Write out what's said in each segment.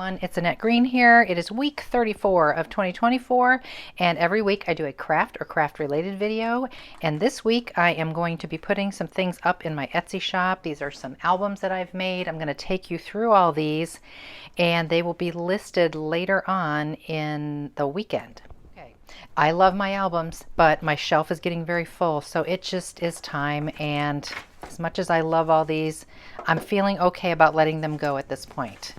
everyone, it's Annette Green here. It is week 34 of 2024, and every week I do a craft or craft related video. And this week I am going to be putting some things up in my Etsy shop. These are some albums that I've made. I'm going to take you through all these, and they will be listed later on in the weekend. Okay. I love my albums, but my shelf is getting very full, so it just is time. And as much as I love all these, I'm feeling okay about letting them go at this point.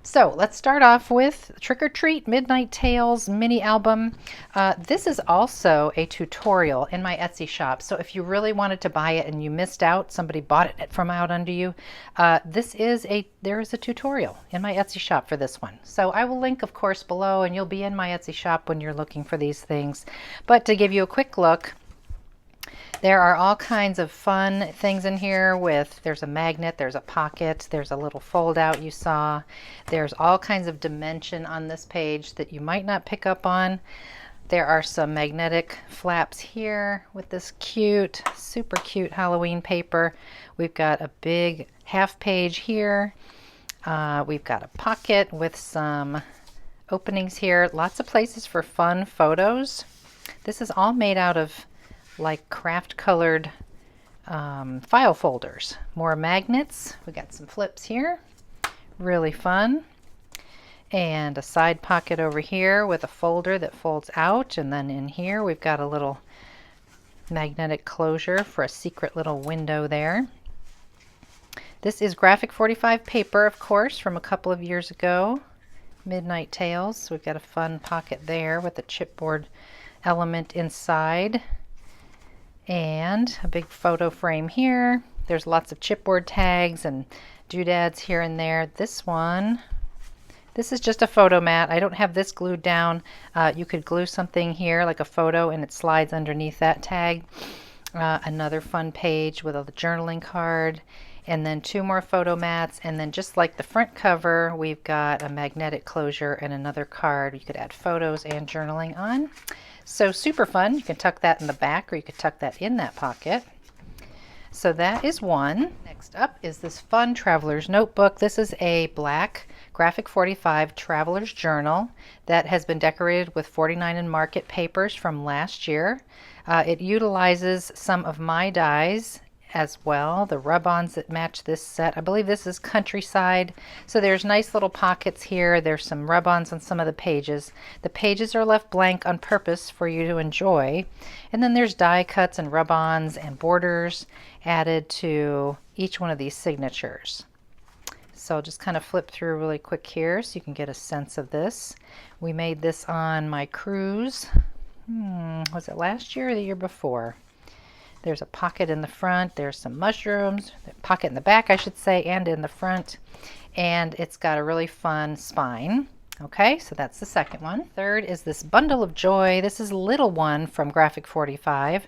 So let's start off with Trick or Treat Midnight Tales mini album. This is also a tutorial in my Etsy shop. So if you really wanted to buy it and you missed out, somebody bought it from out under you, there is a tutorial in my Etsy shop for this one. So I will link, of course, below, and you'll be in my Etsy shop when you're looking for these things. But to give you a quick look, there are all kinds of fun things in here there's a magnet, there's a pocket, there's a little fold out you saw. There's all kinds of dimension on this page that you might not pick up on. There are some magnetic flaps here with this cute, super cute Halloween paper. We've got a big half page here. We've got a pocket with some openings here. Lots of places for fun photos. This is all made out of like craft colored file folders. More magnets. We got some flips here. Really fun. And a side pocket over here with a folder that folds out. And then in here we've got a little magnetic closure for a secret little window there. This is Graphic 45 paper, of course, from a couple of years ago. Midnight Tales. We've got a fun pocket there with a chipboard element inside. And a big photo frame here. There's lots of chipboard tags and doodads here and there. This is just a photo mat. I don't have this glued down. You could glue something here like a photo and it slides underneath that tag. Another fun page with a journaling card. And then two more photo mats. And then just like the front cover, we've got a magnetic closure and another card. You could add photos and journaling on. So super fun. You can tuck that in the back or you could tuck that in that pocket. So that is one. Next up is this fun traveler's notebook. This is a black Graphic 45 traveler's journal that has been decorated with 49 and Market papers from last year. It utilizes some of my dies as well, the rub-ons that match this set. I believe this is Countryside. So there's nice little pockets here. There's some rub-ons on some of the pages. The pages are left blank on purpose for you to enjoy. And then there's die cuts and rub-ons and borders added to each one of these signatures. So I'll just kind of flip through really quick here so you can get a sense of this. We made this on my cruise. Was it last year or the year before? There's a pocket in the front, there's some mushrooms, a pocket in the back I should say, and in the front. And it's got a really fun spine. Okay, so that's the second one. Third is this Bundle of Joy. This is a little one from Graphic 45.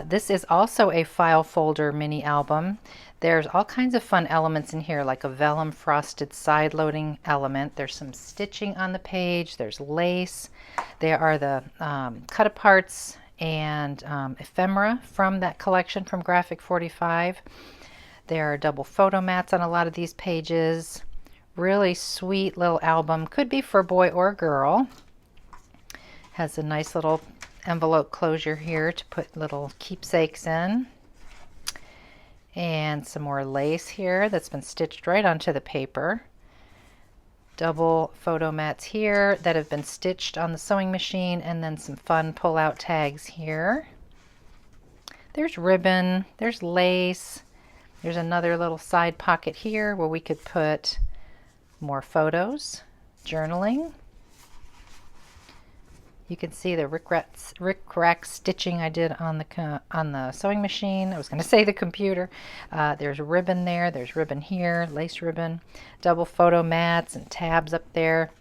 This is also a file folder mini album. There's all kinds of fun elements in here, like a vellum frosted side loading element. There's some stitching on the page. There's lace. There are the cut aparts and ephemera from that collection from Graphic 45. There are double photo mats on a lot of these pages. Really sweet little album. Could be for a boy or a girl. Has a nice little envelope closure here to put little keepsakes in. And some more lace here that's been stitched right onto the paper. Double photo mats here that have been stitched on the sewing machine, and then some fun pull-out tags here. There's ribbon, there's lace, there's another little side pocket here where we could put more photos, journaling. You can see the rick-rack stitching I did on the sewing machine. I was going to say the computer. There's ribbon there. There's ribbon here, lace ribbon, double photo mats and tabs up there.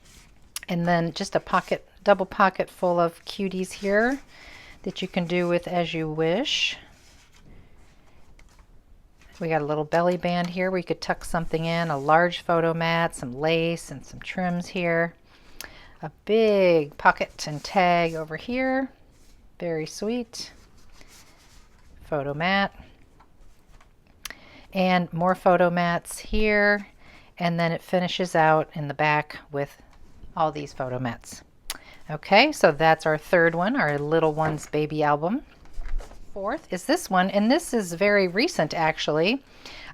And then just a pocket, double pocket full of cuties here that you can do with as you wish. We got a little belly band here where you could tuck something in, a large photo mat, some lace, and some trims here. A big pocket and tag over here. Very sweet. Photo mat. And more photo mats here. and then it finishes out in the back with all these photo mats. Okay, so that's our third one, our little one's baby album. Fourth is this one, and this is very recent actually.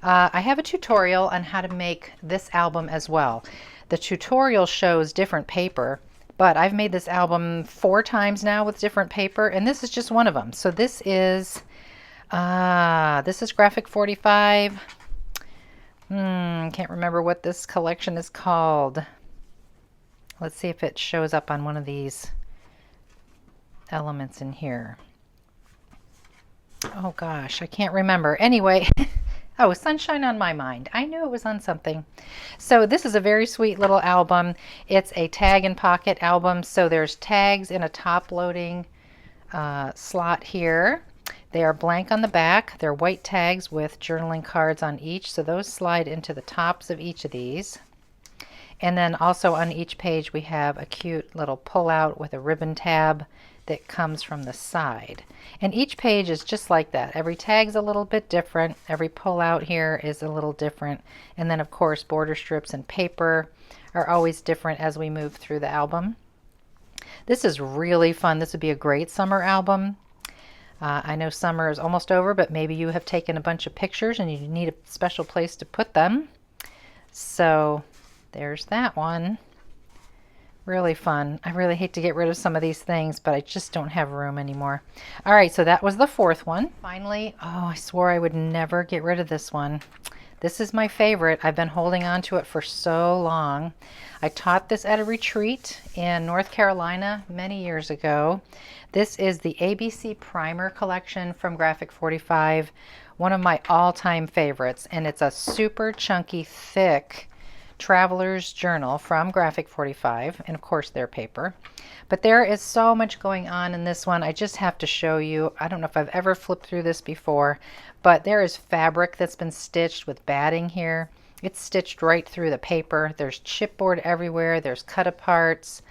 I have a tutorial on how to make this album as well. The tutorial shows different paper, but I've made this album 4 times now with different paper, and this is just one of them. So this is Graphic 45. Can't remember what this collection is called. Let's see if it shows up on one of these elements in here. Oh gosh, I can't remember. Anyway, oh, Sunshine on My Mind. I knew it was on something. So this is a very sweet little album. It's a tag and pocket album. So there's tags in a top loading slot here. They are blank on the back. They're white tags with journaling cards on each. So those slide into the tops of each of these. And then also on each page we have a cute little pull-out with a ribbon tab that comes from the side. And each page is just like that. Every tag's a little bit different. Every pull-out here is a little different. And then of course border strips and paper are always different as we move through the album. This is really fun. This would be a great summer album. I know summer is almost over, but maybe you have taken a bunch of pictures and you need a special place to put them. So there's that one. Really fun. I really hate to get rid of some of these things, but I just don't have room anymore. All right, so that was the fourth one. Finally, oh, I swore I would never get rid of this one. This is my favorite. I've been holding on to it for so long. I taught this at a retreat in North Carolina many years ago. This is the ABC Primer collection from Graphic 45, one of my all-time favorites, and it's a super chunky, thick traveler's journal from Graphic 45, and of course their paper. But there is so much going on in this one. I just have to show you. I don't know if I've ever flipped through this before, but there is fabric that's been stitched with batting here. It's stitched right through the paper. There's chipboard everywhere. There's cut aparts,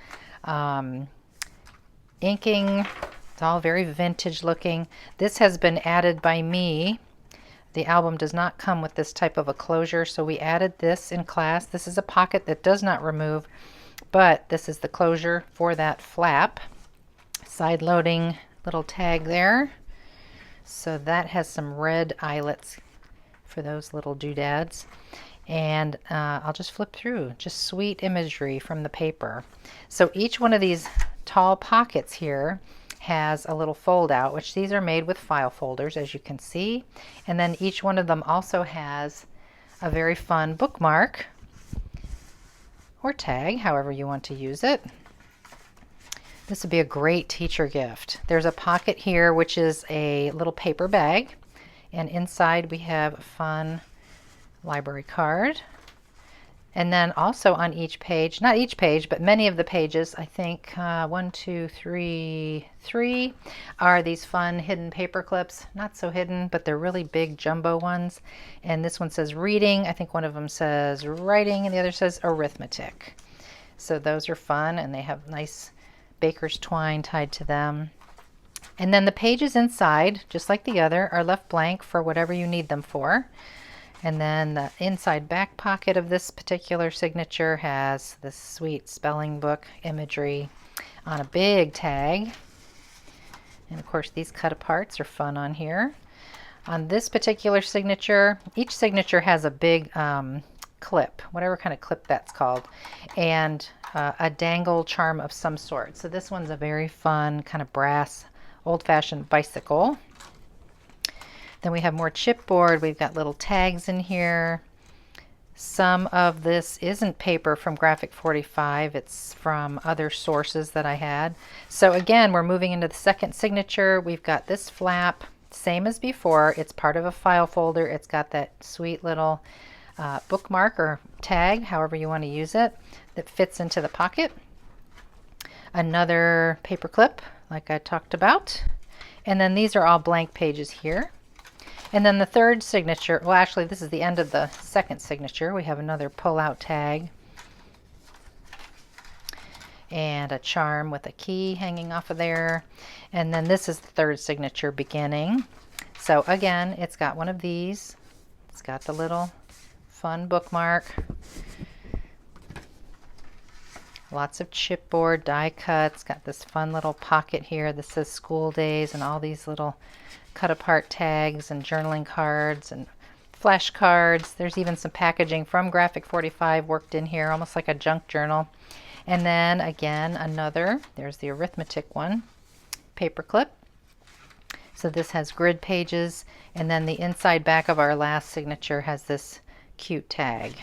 inking. It's all very vintage looking. This has been added by me. The album does not come with this type of a closure, so we added this in class. This is a pocket that does not remove, but this is the closure for that flap. Side loading little tag there. So that has some red eyelets for those little doodads. And I'll just flip through. Just sweet imagery from the paper. So each one of these tall pockets here has a little fold out, which these are made with file folders, as you can see. And then each one of them also has a very fun bookmark or tag, however you want to use it. This would be a great teacher gift. There's a pocket here, which is a little paper bag. And inside we have a fun library card. And then also on each page, not each page, but many of the pages, I think 1, 2, 3, 3 are these fun hidden paper clips. Not so hidden, but they're really big jumbo ones. And this one says reading. I think one of them says writing and the other says arithmetic. So those are fun, and they have nice baker's twine tied to them. And then the pages inside, just like the other, are left blank for whatever you need them for. And then the inside back pocket of this particular signature has this sweet spelling book imagery on a big tag. And of course these cut aparts are fun on here. On this particular signature, each signature has a big clip, whatever kind of clip that's called, and a dangle charm of some sort. So this one's a very fun kind of brass, old-fashioned bicycle. Then we have more chipboard. We've got little tags in here. Some of this isn't paper from Graphic 45. It's from other sources that I had. So again, we're moving into the second signature. We've got this flap, same as before. It's part of a file folder. It's got that sweet little bookmark or tag, however you want to use it, that fits into the pocket. Another paper clip, like I talked about. And then these are all blank pages here. And then the third signature, well actually this is the end of the second signature. We have another pull-out tag and a charm with a key hanging off of there. And then this is the third signature beginning. So again, it's got one of these. It's got the little fun bookmark. Lots of chipboard die cuts. Got this fun little pocket here that says school days and all these little cut apart tags and journaling cards and flashcards. There's even some packaging from Graphic 45 worked in here, almost like a junk journal. And then again, there's the arithmetic one, paper clip. So this has grid pages, and then the inside back of our last signature has this cute tag.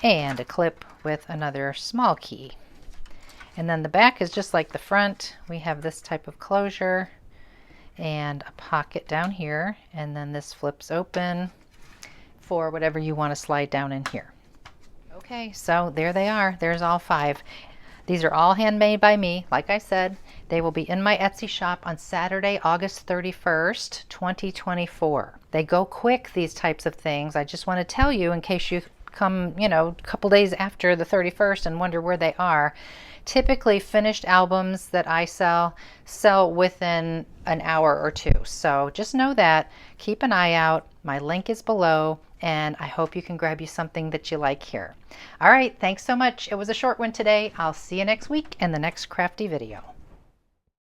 And a clip with another small key. And then the back is just like the front. We have this type of closure and a pocket down here, and then this flips open for whatever you want to slide down in here. Okay, so there they are. There's all 5. These are all handmade by me. Like I said, they will be in my Etsy shop on Saturday, August 31st, 2024. They go quick, these types of things. I just want to tell you in case you come, a couple days after the 31st and wonder where they are. Typically, finished albums that I sell within an hour or 2. So just know that. Keep an eye out. My link is below, and I hope you can grab you something that you like here. All right, thanks so much. It was a short one today. I'll see you next week in the next crafty video.